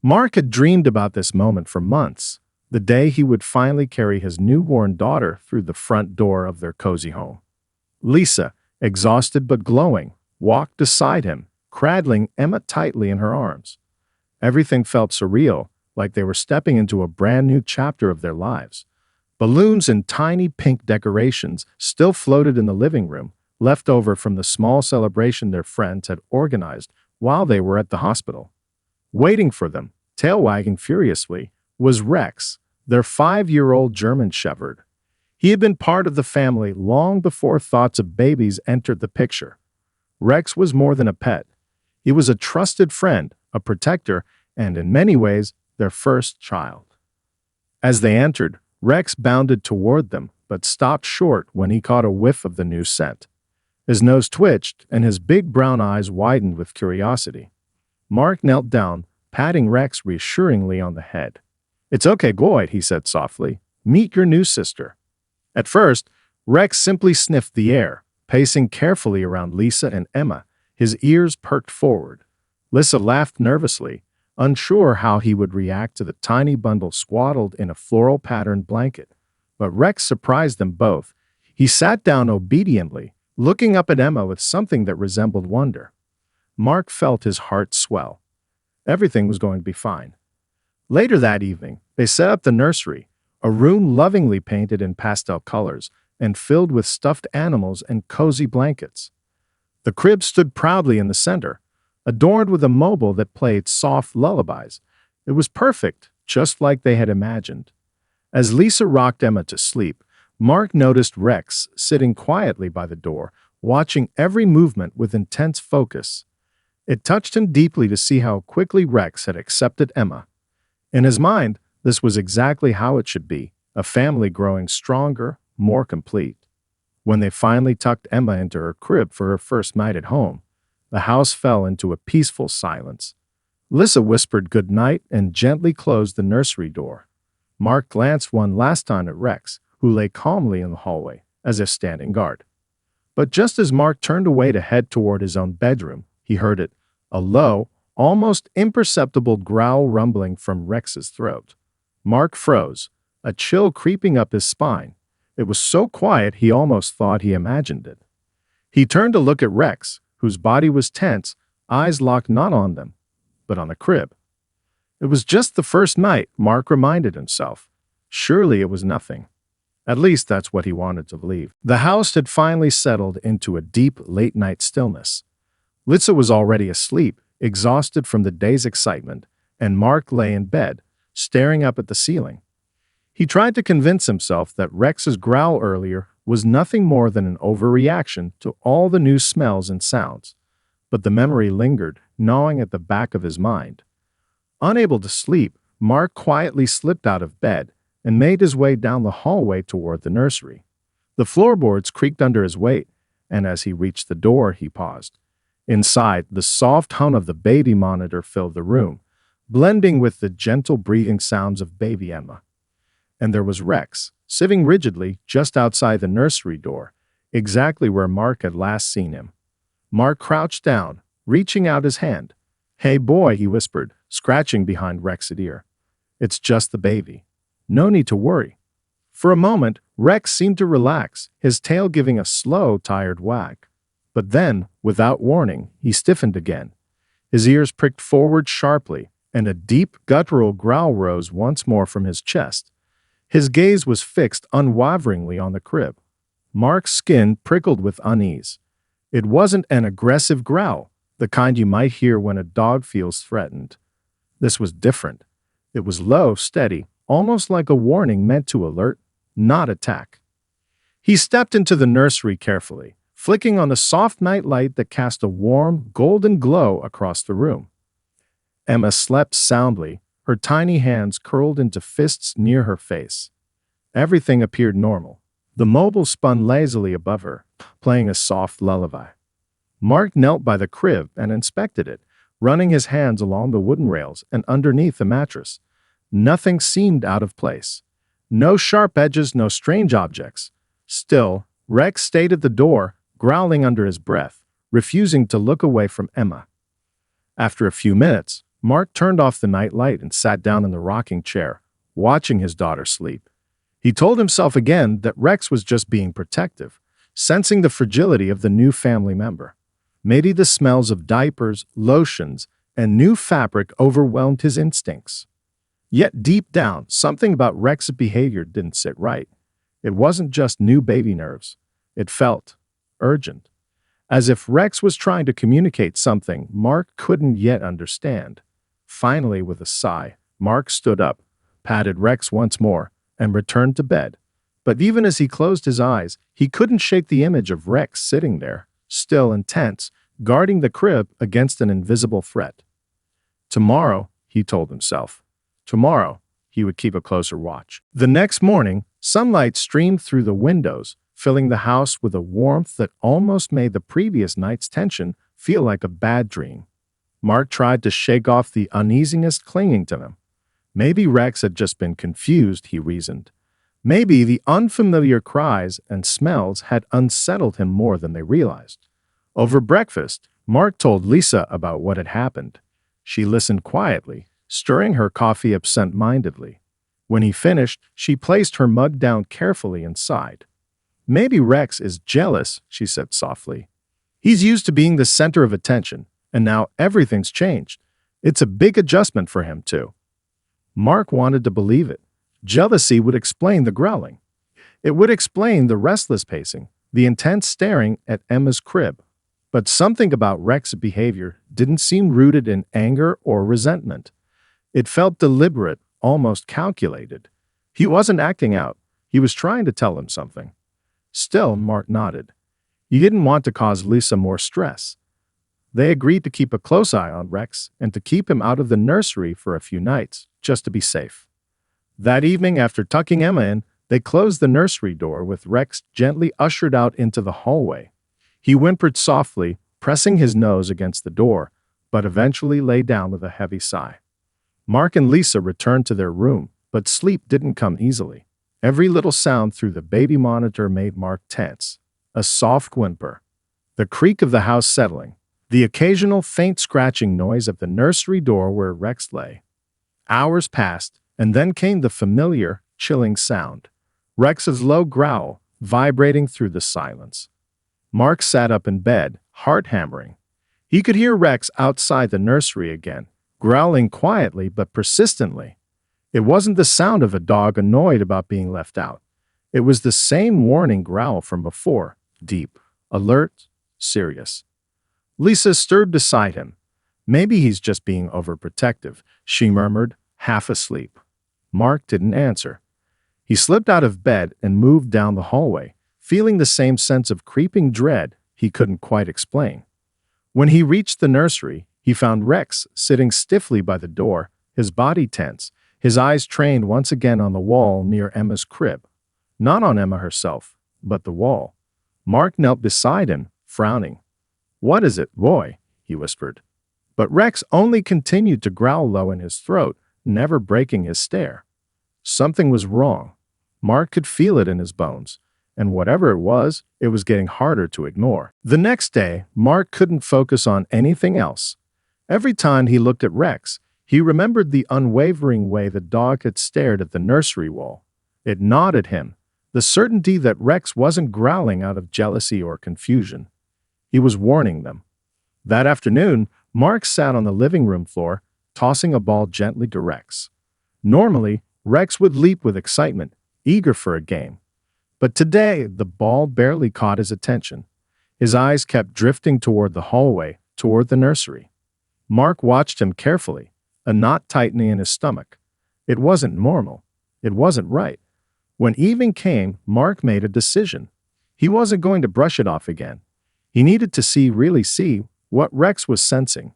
Mark had dreamed about this moment for months, the day he would finally carry his newborn daughter through the front door of their cozy home. Lisa, exhausted but glowing, walked beside him, cradling Emma tightly in her arms. Everything felt surreal, like they were stepping into a brand new chapter of their lives. Balloons and tiny pink decorations still floated in the living room, left over from the small celebration their friends had organized while they were at the hospital. Waiting for them, tail wagging furiously, was Rex, their 5-year-old German Shepherd. He had been part of the family long before thoughts of babies entered the picture. Rex was more than a pet. He was a trusted friend, a protector, and in many ways, their first child. As they entered, Rex bounded toward them, but stopped short when he caught a whiff of the new scent. His nose twitched, and his big brown eyes widened with curiosity. Mark knelt down, patting Rex reassuringly on the head. "It's okay, Goyd," he said softly. "Meet your new sister." At first, Rex simply sniffed the air, pacing carefully around Lisa and Emma, his ears perked forward. Lisa laughed nervously, unsure how he would react to the tiny bundle swaddled in a floral-patterned blanket. But Rex surprised them both. He sat down obediently, looking up at Emma with something that resembled wonder. Mark felt his heart swell. Everything was going to be fine. Later that evening, they set up the nursery, a room lovingly painted in pastel colors and filled with stuffed animals and cozy blankets. The crib stood proudly in the center, adorned with a mobile that played soft lullabies. It was perfect, just like they had imagined. As Lisa rocked Emma to sleep, Mark noticed Rex sitting quietly by the door, watching every movement with intense focus. It touched him deeply to see how quickly Rex had accepted Emma. In his mind, this was exactly how it should be, a family growing stronger, more complete. When they finally tucked Emma into her crib for her first night at home, the house fell into a peaceful silence. Lisa whispered good night and gently closed the nursery door. Mark glanced one last time at Rex, who lay calmly in the hallway, as if standing guard. But just as Mark turned away to head toward his own bedroom, he heard it, a low, almost imperceptible growl rumbling from Rex's throat. Mark froze, a chill creeping up his spine. It was so quiet he almost thought he imagined it. He turned to look at Rex, whose body was tense, eyes locked not on them, but on the crib. It was just the first night, Mark reminded himself. Surely it was nothing. At least that's what he wanted to believe. The house had finally settled into a deep, late-night stillness. Lisa was already asleep, exhausted from the day's excitement, and Mark lay in bed, staring up at the ceiling. He tried to convince himself that Rex's growl earlier was nothing more than an overreaction to all the new smells and sounds, but the memory lingered, gnawing at the back of his mind. Unable to sleep, Mark quietly slipped out of bed and made his way down the hallway toward the nursery. The floorboards creaked under his weight, and as he reached the door, he paused. Inside, the soft hum of the baby monitor filled the room, blending with the gentle breathing sounds of baby Emma. And there was Rex, sitting rigidly just outside the nursery door, exactly where Mark had last seen him. Mark crouched down, reaching out his hand. "Hey boy," he whispered, scratching behind Rex's ear. "It's just the baby. No need to worry." For a moment, Rex seemed to relax, his tail giving a slow, tired wag. But then, without warning, he stiffened again. His ears pricked forward sharply, and a deep, guttural growl rose once more from his chest. His gaze was fixed unwaveringly on the crib. Mark's skin prickled with unease. It wasn't an aggressive growl, the kind you might hear when a dog feels threatened. This was different. It was low, steady, almost like a warning meant to alert, not attack. He stepped into the nursery carefully, flicking on the soft night light that cast a warm, golden glow across the room. Emma slept soundly, her tiny hands curled into fists near her face. Everything appeared normal. The mobile spun lazily above her, playing a soft lullaby. Mark knelt by the crib and inspected it, running his hands along the wooden rails and underneath the mattress. Nothing seemed out of place. No sharp edges, no strange objects. Still, Rex stayed at the door, growling under his breath, refusing to look away from Emma. After a few minutes, Mark turned off the night light and sat down in the rocking chair, watching his daughter sleep. He told himself again that Rex was just being protective, sensing the fragility of the new family member. Maybe the smells of diapers, lotions, and new fabric overwhelmed his instincts. Yet deep down, something about Rex's behavior didn't sit right. It wasn't just new baby nerves. It felt urgent, as if Rex was trying to communicate something Mark couldn't yet understand. Finally, with a sigh, Mark stood up, patted Rex once more, and returned to bed. But even as he closed his eyes, he couldn't shake the image of Rex sitting there, still and tense, guarding the crib against an invisible threat. Tomorrow, he told himself. Tomorrow, he would keep a closer watch. The next morning, sunlight streamed through the windows, filling the house with a warmth that almost made the previous night's tension feel like a bad dream. Mark tried to shake off the uneasiness clinging to him. Maybe Rex had just been confused, he reasoned. Maybe the unfamiliar cries and smells had unsettled him more than they realized. Over breakfast, Mark told Lisa about what had happened. She listened quietly, stirring her coffee absent-mindedly. When he finished, she placed her mug down carefully and sighed. "Maybe Rex is jealous," she said softly. "He's used to being the center of attention, and now everything's changed. It's a big adjustment for him, too." Mark wanted to believe it. Jealousy would explain the growling. It would explain the restless pacing, the intense staring at Emma's crib. But something about Rex's behavior didn't seem rooted in anger or resentment. It felt deliberate, almost calculated. He wasn't acting out. He was trying to tell him something. Still, Mark nodded. He didn't want to cause Lisa more stress. They agreed to keep a close eye on Rex and to keep him out of the nursery for a few nights, just to be safe. That evening, after tucking Emma in, they closed the nursery door with Rex gently ushered out into the hallway. He whimpered softly, pressing his nose against the door, but eventually lay down with a heavy sigh. Mark and Lisa returned to their room, but sleep didn't come easily. Every little sound through the baby monitor made Mark tense. A soft whimper, the creak of the house settling, the occasional faint scratching noise of the nursery door where Rex lay. Hours passed, and then came the familiar, chilling sound. Rex's low growl, vibrating through the silence. Mark sat up in bed, heart hammering. He could hear Rex outside the nursery again, growling quietly but persistently. It wasn't the sound of a dog annoyed about being left out. It was the same warning growl from before, deep, alert, serious. Lisa stirred beside him. "Maybe he's just being overprotective," she murmured, half asleep. Mark didn't answer. He slipped out of bed and moved down the hallway, feeling the same sense of creeping dread he couldn't quite explain. When he reached the nursery, he found Rex sitting stiffly by the door, his body tense, his eyes trained once again on the wall near Emma's crib. Not on Emma herself, but the wall. Mark knelt beside him, frowning. "What is it, boy?" he whispered. But Rex only continued to growl low in his throat, never breaking his stare. Something was wrong. Mark could feel it in his bones, and whatever it was getting harder to ignore. The next day, Mark couldn't focus on anything else. Every time he looked at Rex, he remembered the unwavering way the dog had stared at the nursery wall. It gnawed at him, the certainty that Rex wasn't growling out of jealousy or confusion. He was warning them. That afternoon, Mark sat on the living room floor, tossing a ball gently to Rex. Normally, Rex would leap with excitement, eager for a game. But today, the ball barely caught his attention. His eyes kept drifting toward the hallway, toward the nursery. Mark watched him carefully, a knot tightening in his stomach. It wasn't normal. It wasn't right. When evening came, Mark made a decision. He wasn't going to brush it off again. He needed to really see what Rex was sensing.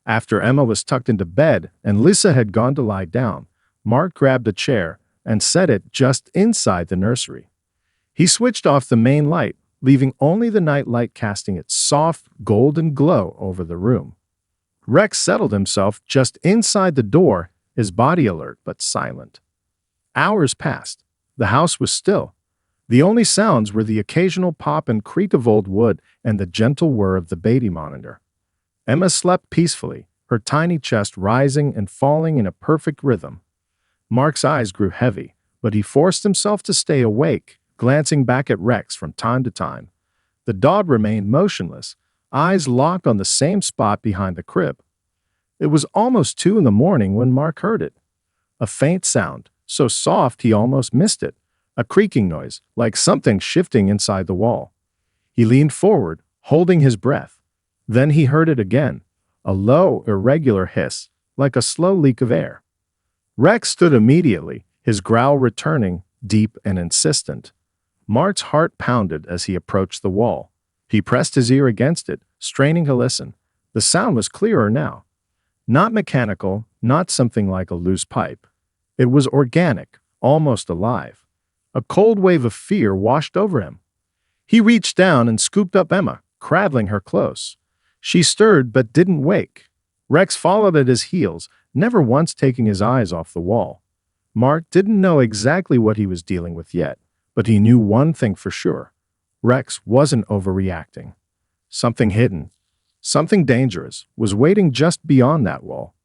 After Emma was tucked into bed and Lisa had gone to lie down, Mark grabbed a chair and set it just inside the nursery. He switched off the main light, leaving only the night light casting its soft, golden glow over the room. Rex settled himself just inside the door, his body alert but silent. Hours passed. The house was still. The only sounds were the occasional pop and creak of old wood and the gentle whir of the baby monitor. Emma slept peacefully, her tiny chest rising and falling in a perfect rhythm. Mark's eyes grew heavy, but he forced himself to stay awake, glancing back at Rex from time to time. The dog remained motionless, eyes locked on the same spot behind the crib. It was almost 2 in the morning when Mark heard it. A faint sound, so soft he almost missed it. A creaking noise, like something shifting inside the wall. He leaned forward, holding his breath. Then he heard it again, a low, irregular hiss, like a slow leak of air. Rex stood immediately, his growl returning, deep and insistent. Mark's heart pounded as he approached the wall. He pressed his ear against it, straining to listen. The sound was clearer now. Not mechanical, not something like a loose pipe. It was organic, almost alive. A cold wave of fear washed over him. He reached down and scooped up Emma, cradling her close. She stirred but didn't wake. Rex followed at his heels, never once taking his eyes off the wall. Mark didn't know exactly what he was dealing with yet, but he knew one thing for sure. Rex wasn't overreacting. Something hidden, something dangerous, was waiting just beyond that wall.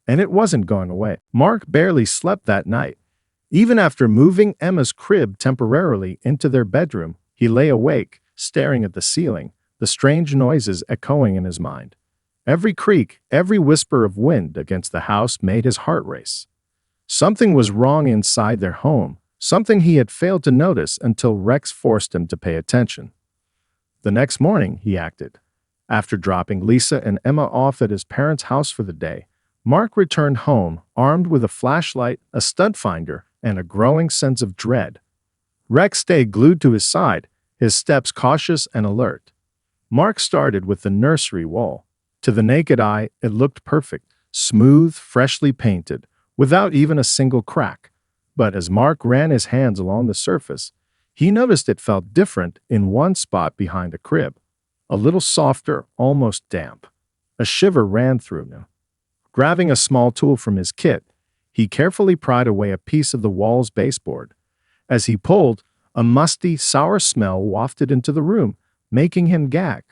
And it wasn't going away. Mark barely slept that night. Even after moving Emma's crib temporarily into their bedroom, he lay awake, staring at the ceiling, the strange noises echoing in his mind. Every creak, every whisper of wind against the house made his heart race. Something was wrong inside their home, something he had failed to notice until Rex forced him to pay attention. The next morning, he acted. After dropping Lisa and Emma off at his parents' house for the day, Mark returned home, armed with a flashlight, a stud finder, and a growing sense of dread. Rex stayed glued to his side, his steps cautious and alert. Mark started with the nursery wall. To the naked eye, it looked perfect, smooth, freshly painted, without even a single crack. But as Mark ran his hands along the surface, he noticed it felt different in one spot behind the crib. A little softer, almost damp. A shiver ran through him. Grabbing a small tool from his kit, he carefully pried away a piece of the wall's baseboard. As he pulled, a musty, sour smell wafted into the room, making him gag.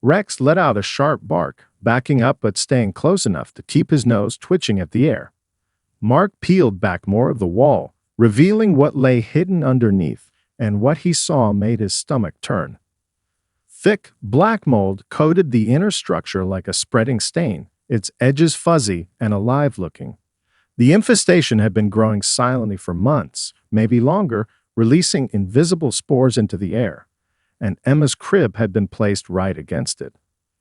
Rex let out a sharp bark, backing up but staying close enough to keep his nose twitching at the air. Mark peeled back more of the wall, revealing what lay hidden underneath, and what he saw made his stomach turn. Thick, black mold coated the inner structure like a spreading stain, its edges fuzzy and alive-looking. The infestation had been growing silently for months, maybe longer, releasing invisible spores into the air, and Emma's crib had been placed right against it.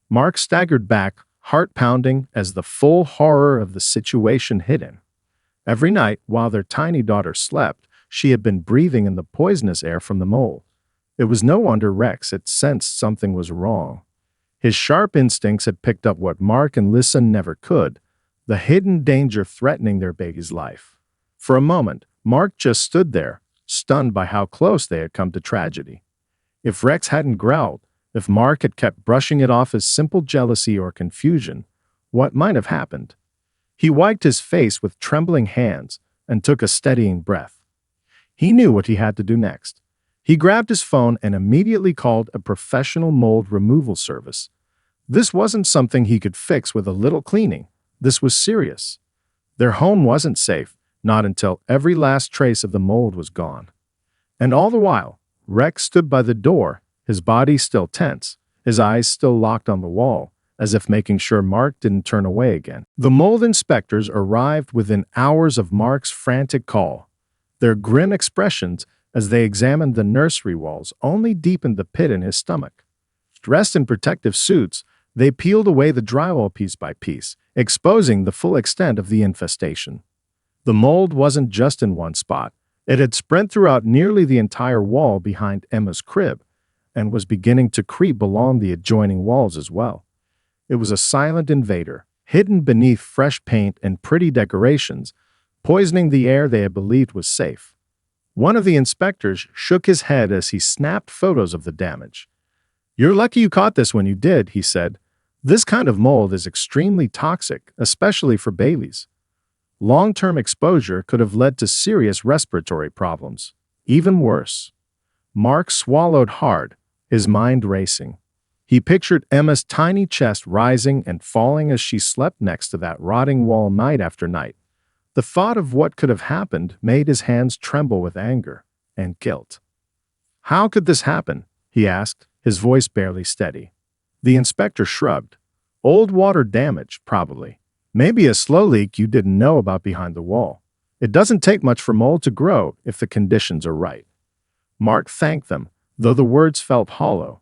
Mark staggered back, heart pounding, as the full horror of the situation hit him. Every night, while their tiny daughter slept, she had been breathing in the poisonous air from the mold. It was no wonder Rex had sensed something was wrong. His sharp instincts had picked up what Mark and Lisa never could, the hidden danger threatening their baby's life. For a moment, Mark just stood there, stunned by how close they had come to tragedy. If Rex hadn't growled, if Mark had kept brushing it off as simple jealousy or confusion, what might have happened? He wiped his face with trembling hands and took a steadying breath. He knew what he had to do next. He grabbed his phone and immediately called a professional mold removal service. This wasn't something he could fix with a little cleaning. This was serious. Their home wasn't safe, not until every last trace of the mold was gone. And all the while, Rex stood by the door, his body still tense, his eyes still locked on the wall, as if making sure Mark didn't turn away again. The mold inspectors arrived within hours of Mark's frantic call. Their grim expressions as they examined the nursery walls only deepened the pit in his stomach. Dressed in protective suits, they peeled away the drywall piece by piece, exposing the full extent of the infestation. The mold wasn't just in one spot. It had spread throughout nearly the entire wall behind Emma's crib, and was beginning to creep along the adjoining walls as well. It was a silent invader, hidden beneath fresh paint and pretty decorations, poisoning the air they had believed was safe. One of the inspectors shook his head as he snapped photos of the damage. "You're lucky you caught this when you did," he said. "This kind of mold is extremely toxic, especially for babies. Long-term exposure could have led to serious respiratory problems. Even worse." Mark swallowed hard, his mind racing. He pictured Emma's tiny chest rising and falling as she slept next to that rotting wall night after night. The thought of what could have happened made his hands tremble with anger and guilt. "How could this happen?" he asked, his voice barely steady. The inspector shrugged. "Old water damage, probably. Maybe a slow leak you didn't know about behind the wall. It doesn't take much for mold to grow if the conditions are right." Mark thanked them, though the words felt hollow.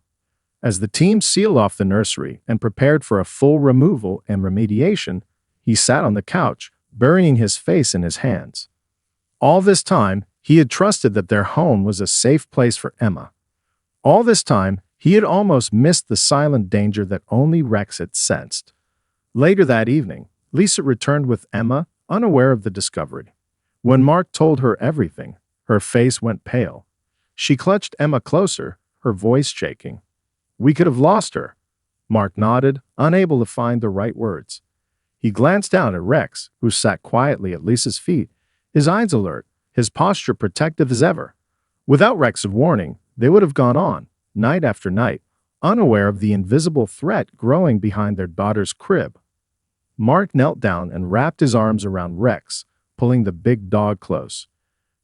As the team sealed off the nursery and prepared for a full removal and remediation, he sat on the couch, burying his face in his hands. All this time, he had trusted that their home was a safe place for Emma. All this time, he had almost missed the silent danger that only Rex had sensed. Later that evening, Lisa returned with Emma, unaware of the discovery. When Mark told her everything, her face went pale. She clutched Emma closer, her voice shaking. "We could have lost her." Mark nodded, unable to find the right words. He glanced down at Rex, who sat quietly at Lisa's feet, his eyes alert, his posture protective as ever. Without Rex's warning, they would have gone on, night after night, unaware of the invisible threat growing behind their daughter's crib. Mark knelt down and wrapped his arms around Rex, pulling the big dog close.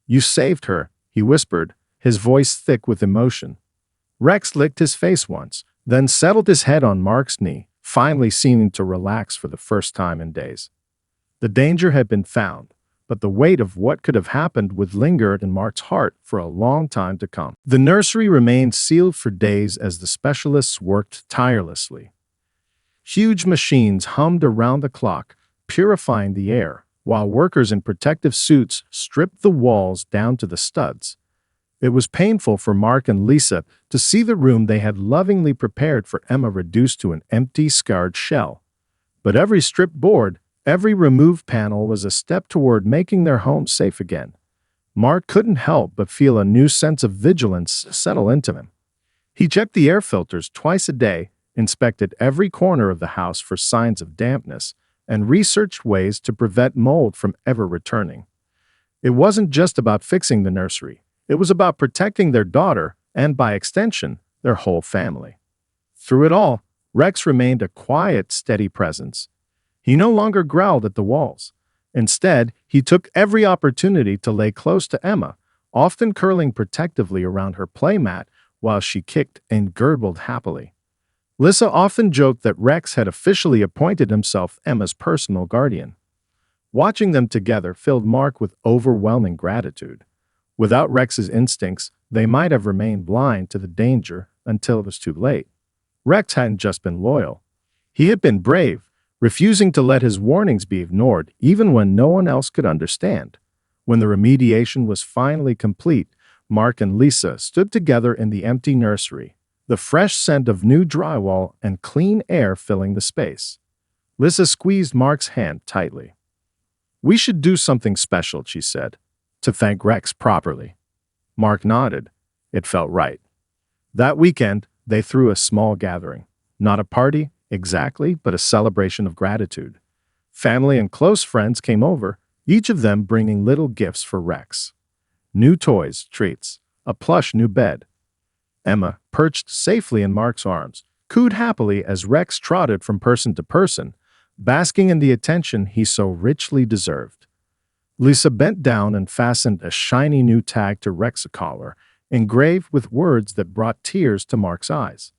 "You saved her," he whispered, his voice thick with emotion. Rex licked his face once, then settled his head on Mark's knee, finally seeming to relax for the first time in days. The danger had been found, but the weight of what could have happened would linger in Mark's heart for a long time to come. The nursery remained sealed for days as the specialists worked tirelessly. Huge machines hummed around the clock, purifying the air, while workers in protective suits stripped the walls down to the studs. It was painful for Mark and Lisa to see the room they had lovingly prepared for Emma reduced to an empty, scarred shell. But every stripped board, every removed panel was a step toward making their home safe again. Mark couldn't help but feel a new sense of vigilance settle into him. He checked the air filters twice a day, inspected every corner of the house for signs of dampness, and researched ways to prevent mold from ever returning. It wasn't just about fixing the nursery. It was about protecting their daughter and, by extension, their whole family. Through it all, Rex remained a quiet, steady presence. He no longer growled at the walls. Instead, he took every opportunity to lay close to Emma, often curling protectively around her playmat while she kicked and gurgled happily. Lisa often joked that Rex had officially appointed himself Emma's personal guardian. Watching them together filled Mark with overwhelming gratitude. Without Rex's instincts, they might have remained blind to the danger until it was too late. Rex hadn't just been loyal. He had been brave, refusing to let his warnings be ignored even when no one else could understand. When the remediation was finally complete, Mark and Lisa stood together in the empty nursery, the fresh scent of new drywall and clean air filling the space. Lisa squeezed Mark's hand tightly. "We should do something special," she said, "to thank Rex properly." Mark nodded. It felt right. That weekend, they threw a small gathering. Not a party, exactly, but a celebration of gratitude. Family and close friends came over, each of them bringing little gifts for Rex. New toys, treats, a plush new bed. Emma, perched safely in Mark's arms, cooed happily as Rex trotted from person to person, basking in the attention he so richly deserved. Lisa bent down and fastened a shiny new tag to Rex's collar, engraved with words that brought tears to Mark's eyes.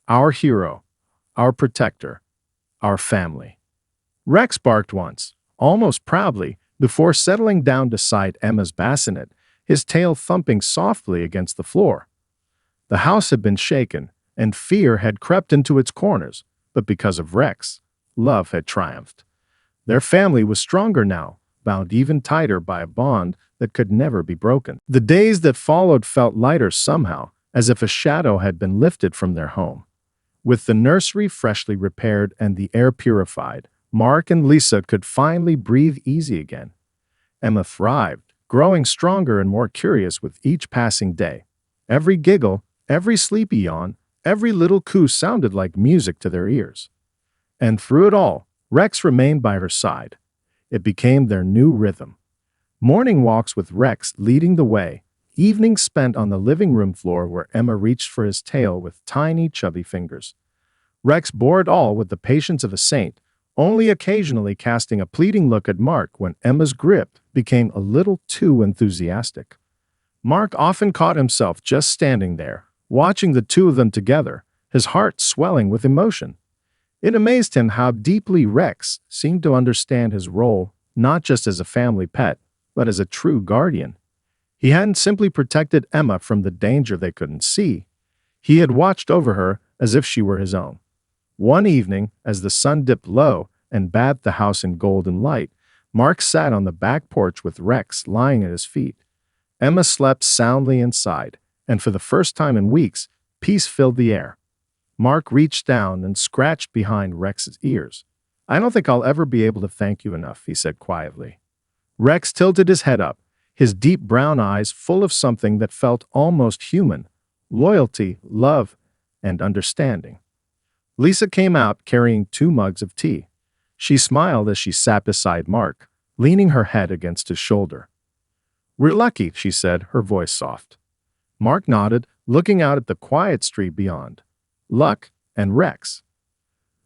"Our hero, our protector, our family." Rex barked once, almost proudly, before settling down beside Emma's bassinet, his tail thumping softly against the floor. The house had been shaken, and fear had crept into its corners, but because of Rex, love had triumphed. Their family was stronger now, bound even tighter by a bond that could never be broken. The days that followed felt lighter somehow, as if a shadow had been lifted from their home. With the nursery freshly repaired and the air purified, Mark and Lisa could finally breathe easy again. Emma thrived, growing stronger and more curious with each passing day. Every giggle, every sleepy yawn, every little coo sounded like music to their ears. And through it all, Rex remained by her side. It became their new rhythm. Morning walks with Rex leading the way, evenings spent on the living room floor where Emma reached for his tail with tiny, chubby fingers. Rex bore it all with the patience of a saint, only occasionally casting a pleading look at Mark when Emma's grip became a little too enthusiastic. Mark often caught himself just standing there, watching the two of them together, his heart swelling with emotion. It amazed him how deeply Rex seemed to understand his role, not just as a family pet, but as a true guardian. He hadn't simply protected Emma from the danger they couldn't see. He had watched over her as if she were his own. One evening, as the sun dipped low and bathed the house in golden light, Mark sat on the back porch with Rex lying at his feet. Emma slept soundly inside, and for the first time in weeks, peace filled the air. Mark reached down and scratched behind Rex's ears. "I don't think I'll ever be able to thank you enough," he said quietly. Rex tilted his head up, his deep brown eyes full of something that felt almost human: loyalty, love, and understanding. Lisa came out carrying 2 mugs of tea. She smiled as she sat beside Mark, leaning her head against his shoulder. "We're lucky," she said, her voice soft. Mark nodded, looking out at the quiet street beyond. Luck and Rex.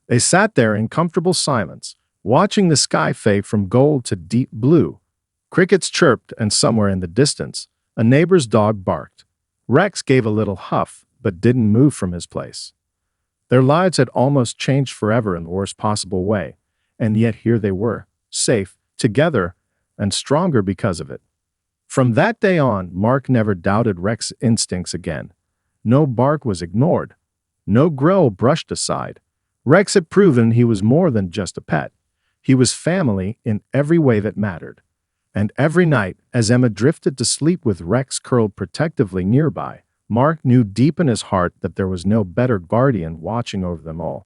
They sat there in comfortable silence, watching the sky fade from gold to deep blue. Crickets chirped, and somewhere in the distance, a neighbor's dog barked. Rex gave a little huff, but didn't move from his place. Their lives had almost changed forever in the worst possible way, and yet here they were, safe, together, and stronger because of it. From that day on, Mark never doubted Rex's instincts again. No bark was ignored. No growl brushed aside. Rex had proven he was more than just a pet. He was family in every way that mattered. And every night, as Emma drifted to sleep with Rex curled protectively nearby, Mark knew deep in his heart that there was no better guardian watching over them all.